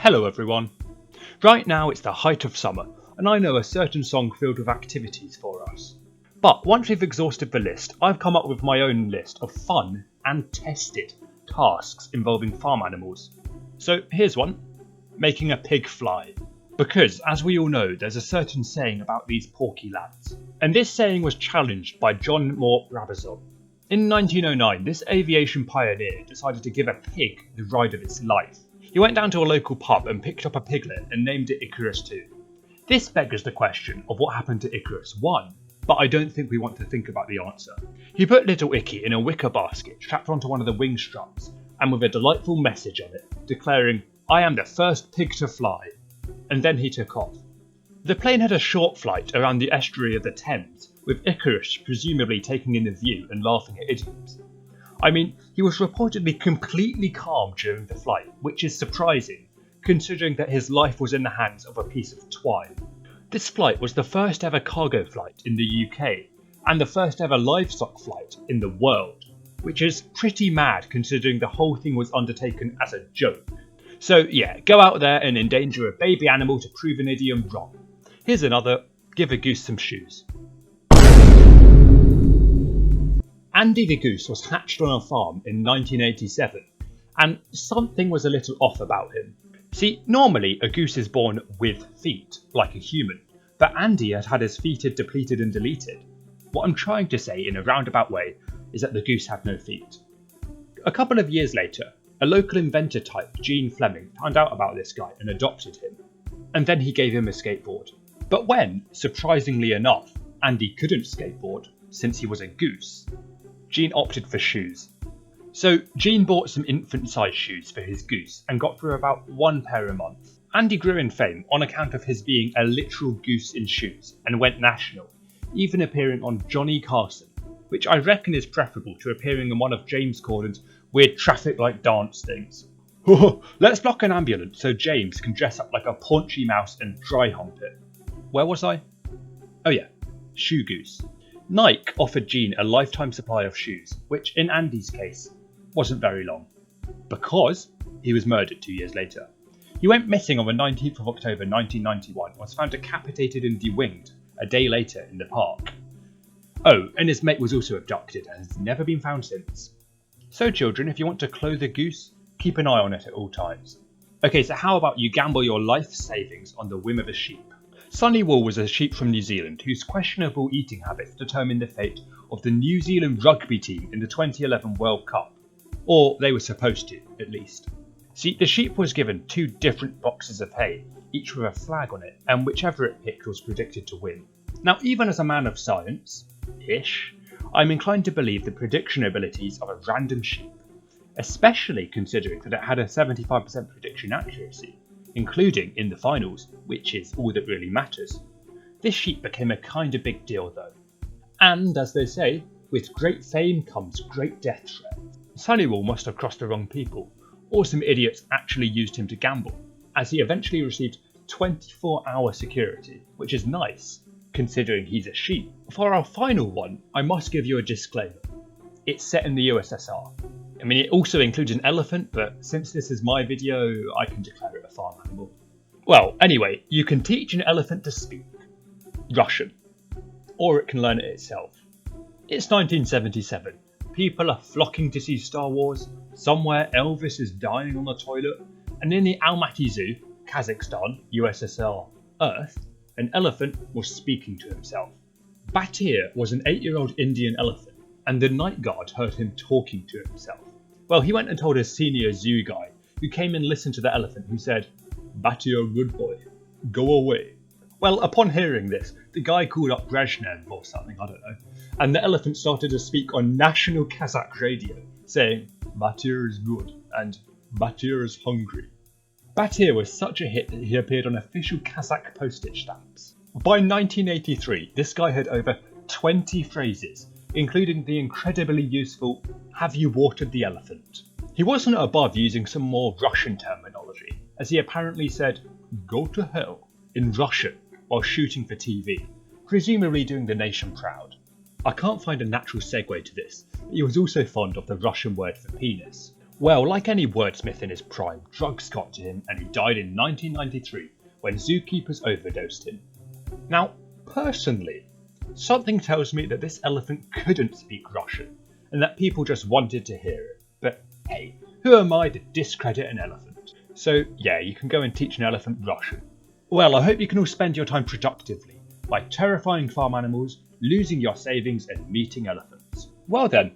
Hello everyone. Right now it's the height of summer, and I know a certain song filled with activities for us. But once we've exhausted the list, I've come up with my own list of fun and tested tasks involving farm animals. So here's one: making a pig fly. Because, as we all know, there's a certain saying about these porky lads, and this saying was challenged by John Moore Brabazon. In 1909, this aviation pioneer decided to give a pig the ride of its life. He went down to a local pub and picked up a piglet and named it Icarus 2. This beggars the question of what happened to Icarus 1, but I don't think we want to think about the answer. He put little Icky in a wicker basket strapped onto one of the wing struts, and with a delightful message on it, declaring, "I am the first pig to fly," and then he took off. The plane had a short flight around the estuary of the Thames, with Icarus presumably taking in the view and laughing at idioms. I mean, he was reportedly completely calm during the flight, which is surprising, considering that his life was in the hands of a piece of twine. This flight was the first ever cargo flight in the UK, and the first ever livestock flight in the world, which is pretty mad considering the whole thing was undertaken as a joke. So yeah, go out there and endanger a baby animal to prove an idiom wrong. Here's another: give a goose some shoes. Andy the goose was hatched on a farm in 1987, and something was a little off about him. See, normally a goose is born with feet, like a human, but Andy had had his feet depleted and deleted. What I'm trying to say in a roundabout way is that the goose had no feet. A couple of years later, a local inventor type, Gene Fleming, found out about this guy and adopted him, and then he gave him a skateboard. But when, surprisingly enough, Andy couldn't skateboard since he was a goose, Gene opted for shoes. So Gene bought some infant-sized shoes for his goose and got through about one pair a month. Andy grew in fame on account of his being a literal goose in shoes and went national, even appearing on Johnny Carson, which I reckon is preferable to appearing in one of James Corden's weird traffic light dance things. Let's block an ambulance so James can dress up like a paunchy mouse and dry hump it. Where was I? Oh yeah, shoe goose. Nike offered Gene a lifetime supply of shoes, which in Andy's case wasn't very long, because he was murdered 2 years later. He went missing on the 19th of October 1991 and was found decapitated and de-winged a day later in the park. Oh, and his mate was also abducted and has never been found since. So children, if you want to clothe a goose, keep an eye on it at all times. Okay, so how about you gamble your life savings on the whim of a sheep? Sonny Wool was a sheep from New Zealand whose questionable eating habits determined the fate of the New Zealand rugby team in the 2011 World Cup. Or they were supposed to, at least. See, the sheep was given 2 different boxes of hay, each with a flag on it, and whichever it picked was predicted to win. Now, even as a man of science-ish, I'm inclined to believe the prediction abilities of a random sheep, especially considering that it had a 75% prediction accuracy, including in the finals, which is all that really matters. This sheep became a kinda big deal though. And as they say, with great fame comes great death threat. Sonny Wool must have crossed the wrong people, or some idiots actually used him to gamble, as he eventually received 24-hour security, which is nice, considering he's a sheep. For our final one, I must give you a disclaimer. It's set in the USSR. I mean, it also includes an elephant, but since this is my video, I can declare it a farm animal. Well, anyway, you can teach an elephant to speak Russian, or it can learn it itself. It's 1977. People are flocking to see Star Wars, somewhere Elvis is dying on the toilet, and in the Almaty Zoo, Kazakhstan, USSR, Earth, an elephant was speaking to himself. Batyr was an 8-year-old Indian elephant, and the night guard heard him talking to himself. Well, he went and told his senior zoo guy, who came and listened to the elephant, who said, "Batyr, good boy, go away." Well, upon hearing this, the guy called up Brezhnev or something, I don't know, and the elephant started to speak on national Kazakh radio, saying, "Batyr is good, and Batyr is hungry." Batyr was such a hit that he appeared on official Kazakh postage stamps. By 1983, this guy had over 20 phrases, including the incredibly useful "Have you watered the elephant?" He wasn't above using some more Russian terminology, as he apparently said "go to hell" in Russian while shooting for TV, presumably doing the nation proud. I can't find a natural segue to this, but he was also fond of the Russian word for penis. Well, like any wordsmith in his prime, drugs got to him and he died in 1993 when zookeepers overdosed him. Now, personally, something tells me that this elephant couldn't speak Russian and that people just wanted to hear it. But hey, who am I to discredit an elephant? So yeah, you can go and teach an elephant Russian. Well, I hope you can all spend your time productively by terrifying farm animals, losing your savings and meeting elephants. Well then.